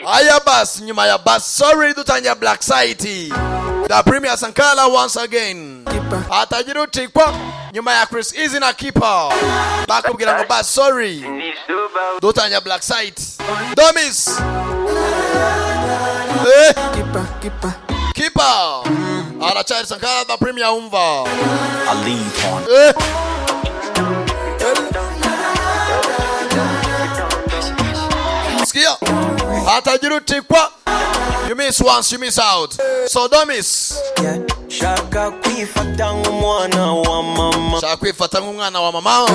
Aya bas nyuma ya bas sorry dutanya Black Site. The Premier Sankala once again. Atajiruti kwa nyuma ya Chris Easy na Keeper. Bakubwira ngo bas sorry. Dutanya Black Site. Domis. Keeper. Arachari Sankala the Premier umva. I leave on. Skia. Atajiruti kwa. You miss once, you miss out. So Domis. Shaka kwifata nk'umwana wa mama. Shaka kwifata nk'umwana wa mama.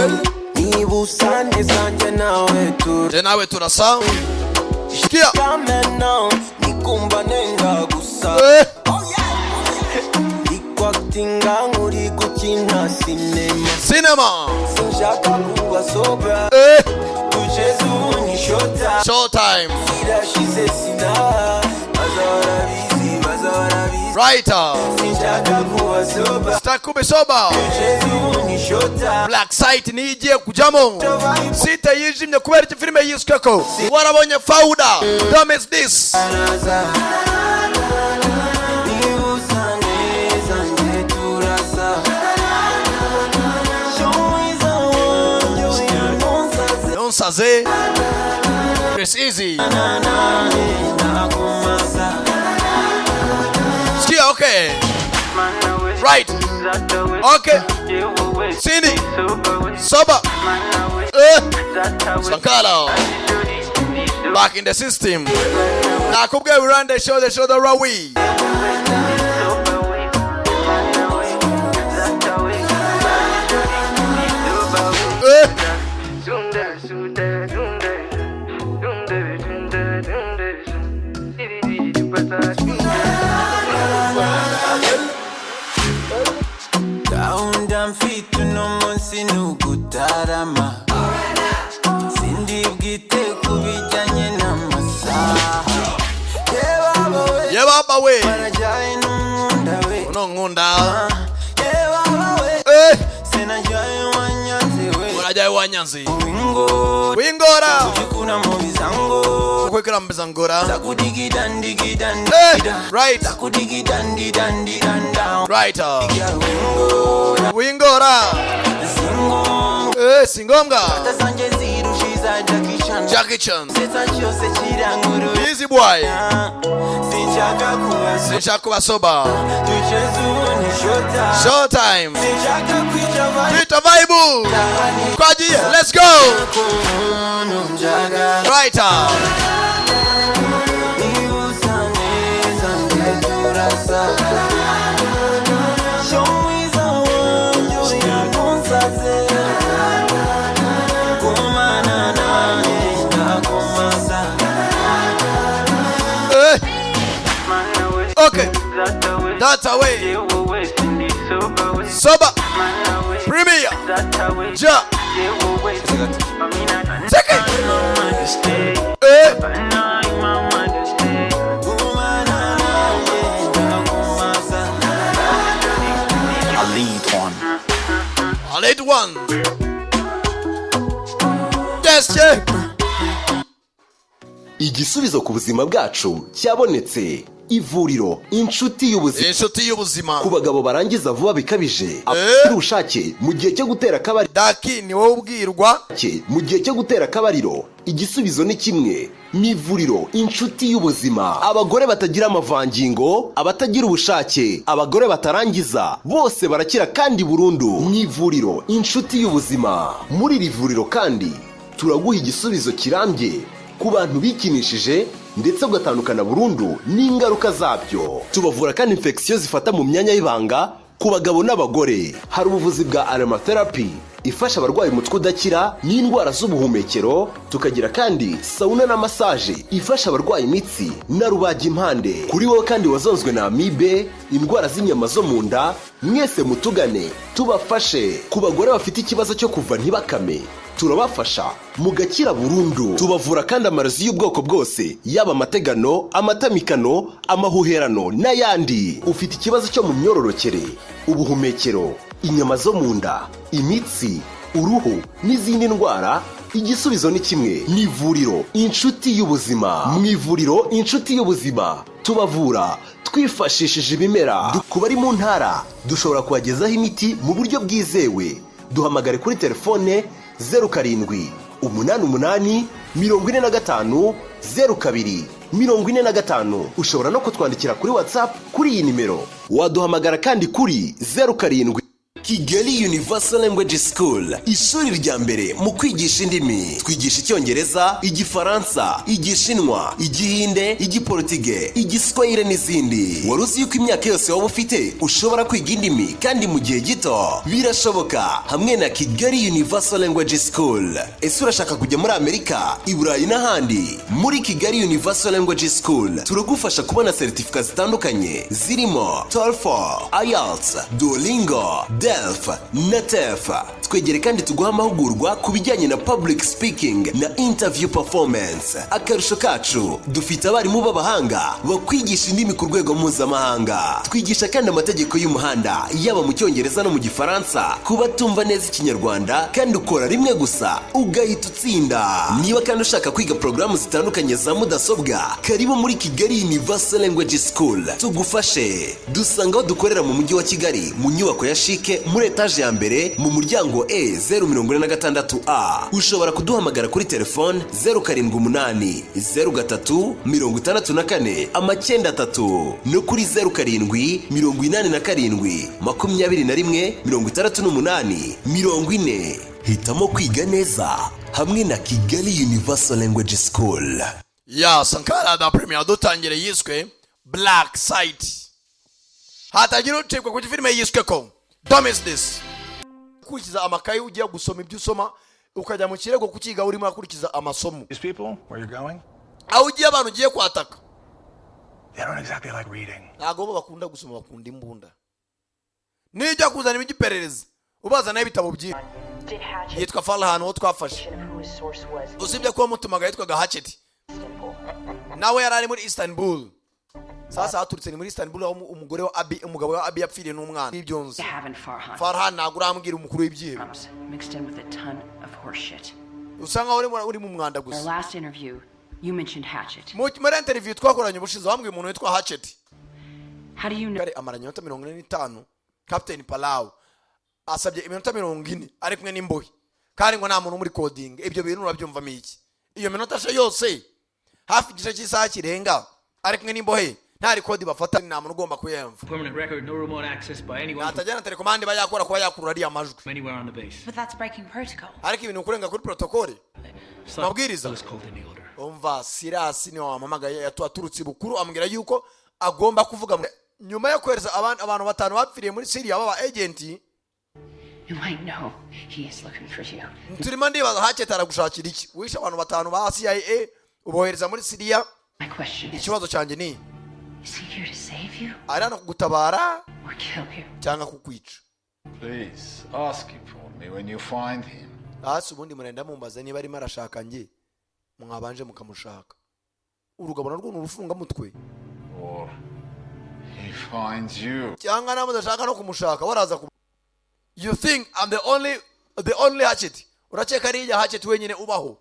Nibusane zanje nawe tu. Je nawe turasa. Skia. Kamena nikumba nenga gusa. Ikwatinga nguri gukina cinema. Sinshaka kuba sobra. Tuchezu ni showtime. Writer. Stakube soba. Black Site nije kujamo. Sita yijimye kubera iki filime yiskako. Warabonye Fauda. Don't miss this. Saze Chris Easy. Skia, okay. Right. Okay. Cindy. Soba. Sankala. Back in the system. Now Kubge we run the show the Rawi. Down feet to no monsi nugutarama. Sindi bwite kubijanye n'amasaha. Yebaba we. Barajaye n'umunda we. Unongunda. Yebaba we. Senajaye wanyanze we. Barajaye wanyanze. Wingora. Ukikuna mu bizango. Kwekera mbizangora. Sakudigi dandi. Right. Sakudigi dandi down. Right. Wingora. Singomga. Tasanje zirushiza Jackie Chan. Seta cyose kiranguru. Easy boy. Sinshaka kuba soba. Showtime. Twitter vibe. Kwaji, let's go. Right. Okay, that's away. Soba, Premier, Ja, take it. I'll lead one. Yes, yeah. Igisubizo ku buzima bwacu cyabonetse. Ivuriro inshuti y'ubuzima ku bagabo barangiza vuba bikabije afite ubushake mu gihe cyo gutera akabariro. Daki ni wowe ubwirwa mu gihe cyo gutera akabariro. Igisubizo ni kimwe, ni ivuriro inshuti y'ubuzima. Abagore batagira amavangingo, abatagira ubushake, abagore batarangiza, bose barakira kandi burundu mu ivuriro inshuti y'ubuzima. Muri iri vuriro kandi turaguha igisubizo kirambye ku bantu bikinishije ndetse ugatandukana burundu n'ingaruka zabyo. Tubavura kandi infection zifata mu myanya y'ibanga ku bagabo n'abagore. Hari ubuvuzi bwa aromatherapy ifasha abarwayi umutwe udakira n'indwara z'ubuhumekero. Tukagira kandi sauna na massage ifasha abarwayi imitsi na rubagimpande. Kuri wowe kandi wazonzwe na amibe, indwara z'inyama zo mu nda, mwese mutugane tubafashe. Ku bagore bafite ikibazo cyo kuva ntibakame, turabafasha mugakira burundu. Tubavura kandi amarozi y'ubwoko bwose, yaba amategano, amatamikano, amahuherano n'ayandi. Ufite ikibazo cyo mu myororokere, ubuhumekero, inyama zo mu nda, imitsi, uruhu n'izindi ndwara, igisubizo ni kimwe. Ni ivuriro inshuti y'ubuzima. Mu ivuriro inshuti y'ubuzima tubavura twifashishije ibimera. Ku bari mu ntara dushobora kubagezaho imiti mu buryo bwizewe. Duhamagare kuri telefone 0788450245. Ushobora no kutwandikira kuri WhatsApp kuri iyi nimero. Waduhamagara kandi kuri 07 Kigali Universal Language School, ishuri rya mbere mu kwigisha indimi. Twigisha Icyongereza, Igifaransa, Igishinwa, Igihinde, Igiportuge, Igiswahili n'izindi. Wari uzi yuko imyaka yose waba ufite ushobora kwiga indimi kandi mu gihe gito? Birashoboka hamwe na Kigali Universal Language School. Ese urashaka kujya muri Amerika, i Burayi n'ahandi? Muri Kigali Universal Language School turagufasha kubona certificate zitandukanye zirimo TOEFL, IELTS, Duolingo, DELF na TEF. Twegere kandi tuguha amahugurwa ku bijyanye na public speaking na interview performance. Akarusho kacu, dufite abarimu b'abahanga bakwigisha indimi ku rwego mpuzamahanga. Twigisha kandi amategeko y'umuhanda yaba mu Cyongereza no mu Gifaransa ku batumva neza Ikinyarwanda, kandi ukora rimwe gusa ugahita utsinda. Niba kandi ushaka kwiga porogaramu zitandukanye za mudasobwa, karibu muri Kigali Universal Language School tugufashe. Dusanga aho dukorera mu mujyi wa Kigali mu nyubako ya Shike muri etaje ya mbere mu muryango E046A. Ushobora kuduhamagara kuri telefone 0783639493 no kuri 0787216840. Hitamo kwiga neza hamwe na Kigali Universal Language School. Ya Sankara da Premier dutangire yiswe Black Site. Hatagira ucikwa ku filime yiswe ko Don't miss this. Kurikiza amakayi ugiye gusoma ibyo usoma ukajya mu kirego kukiga urimo akurikiza amasomo. These people, where you're going, Aho ugiye abantu ugiye kwataka. they don't exactly like reading. Ntago bakunda gusoma, bakunda imbunda. Nijya kuzana ibigiperereza ubazana ibitabo byinshi. Yitwa Farhan wo twafashe. Usibye ko mutumaga yitwaga Hatchet. Nawe yarari muri Istanbul. Sasa aturutse ni muri Istanbul aho umugore wa Abi, umugabo wa Abi yapfiriye n'umwana. Ibyo nzi. Farhan nagura amubwira umukuru w'ibyibo. Mixed in with a ton of horse shit. Usanga uri mu mwanda Our gusa. last interview, you mentioned Hatchet. Muri interview twakoranye ubushize wambwiye umuntu witwa Hatchet. How do you know? Kare amaranye iminota 45. Captain Palau asabye iminota 40 ari kumwe n'imbohe. Kandi ngo nta muntu muri coding. Ibyo bintu urabyumva miki. Iyo minota yose hafi igice cy'isaha kirenga ari kumwe n'imbohe. Ntari kodi bafata nta muntu ugomba kuyemva. Permanent record, no remote access by anyone Atajana telekomande bayakora kuba yakurura ari amajwi. from anywhere on the base. But that's breaking protocol. Ariko ibintu kurenga kuri protocol. Mabwiriza. Let's call the order. Umva Silas ni wamamagaye yaturutse bukuru amubwira yuko agomba kuvuga nyuma yo kwereza abantu batanu bapfiriye muri Syria baba agent. You might know he is looking for you. Turimo ndibaza Hatchet aragushakira iki? Wishe abantu batanu ba CIA ubohereza muri Syria. My question is, Ikibazo cyanje ni is he here to save you arana kugutabara or kill you? cyangwa kukwica. Please, ask him for me when you find him. Hasi ubundi murenda mumbaza niba arimo arashaka nge mwabanje mukamushaka. Urugabo narwo nurufunga mutwe. Or he finds you. Cyangwa namudashaka no kumushaka waraza ku. You think I'm the only Hatchet? Uracheka ari Hatchet wenyine ubaho?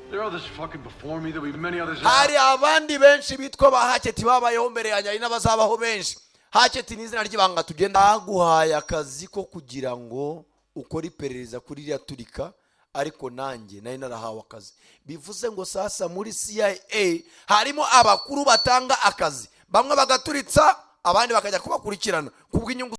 There are others fucking before me. There'll be many others Hari after. abandi benshi bitwa ba Hatchet babayeho mbere yanjye ari n'abazabaho benshi. Hatchet ni izina ry'ibanga tugenda. Aguhaye akazi ko kugira ngo ukora iperereza kuri iriya turika, ariko nanjye nari narahawe akazi. Bivuze ngo sasa muri CIA harimo abakuru batanga akazi, bamwe bagaturitsa abandi bakajya kubakurikirana kubw'inyungu